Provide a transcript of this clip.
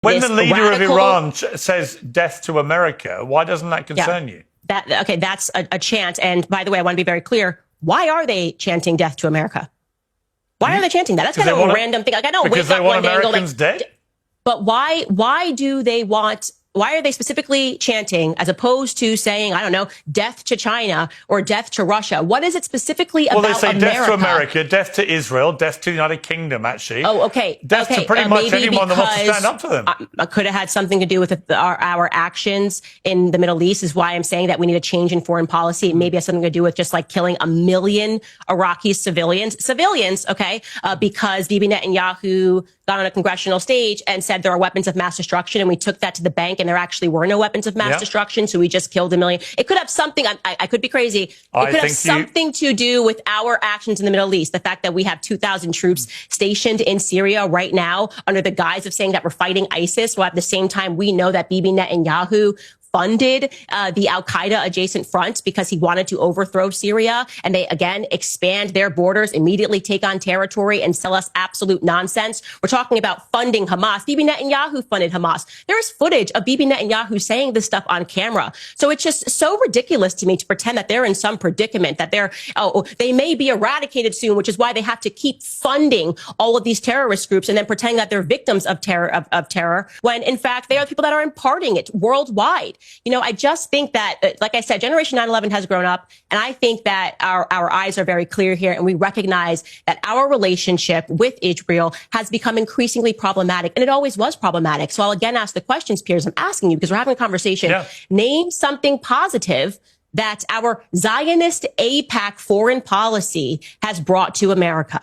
When the leader of Iran says death to America, why doesn't that concern you? Okay, that's a chant. And by the way, I want to be very clear. Why are they chanting death to America? Why are they chanting that? That's kind of a random thing. Like, I don't wake up one day and go like, dead? But why do they want... Why are they specifically chanting as opposed to saying, I don't know, death to China or death to Russia? What is it specifically about America? Well, they say death to America, death to Israel, death to the United Kingdom, actually. Oh, okay. Death to pretty much anyone that wants to stand up for them. Could have had something to do with our actions in the Middle East is why I'm saying that we need a change in foreign policy. It maybe has something to do with just like killing 1 million Iraqi civilians, okay, because Bibi Netanyahu got on a congressional stage and said there are weapons of mass destruction, and we took that to the bank, and there actually were no weapons of mass destruction, so we just killed 1 million. It could have something, I could be crazy, it could have something to do with our actions in the Middle East. The fact that we have 2,000 troops stationed in Syria right now under the guise of saying that we're fighting ISIS, while at the same time we know that Bibi Netanyahu funded the al-Qaeda adjacent front because he wanted to overthrow Syria, and they again expand their borders, immediately take on territory and sell us absolute nonsense. We're talking about funding Hamas. Bibi Netanyahu funded Hamas. There's footage of Bibi Netanyahu saying this stuff on camera. So it's just so ridiculous to me to pretend that they're in some predicament, that they may be eradicated soon, which is why they have to keep funding all of these terrorist groups and then pretending that they're victims of terror, when in fact they are the people that are imparting it worldwide. You know, I just think that, like I said, Generation 9/11 has grown up, and I think that our eyes are very clear here, and we recognize that our relationship with Israel has become increasingly problematic, and it always was problematic. So I'll again ask the questions, Piers. I'm asking you because we're having a conversation. Yeah. Name something positive that our Zionist AIPAC foreign policy has brought to America.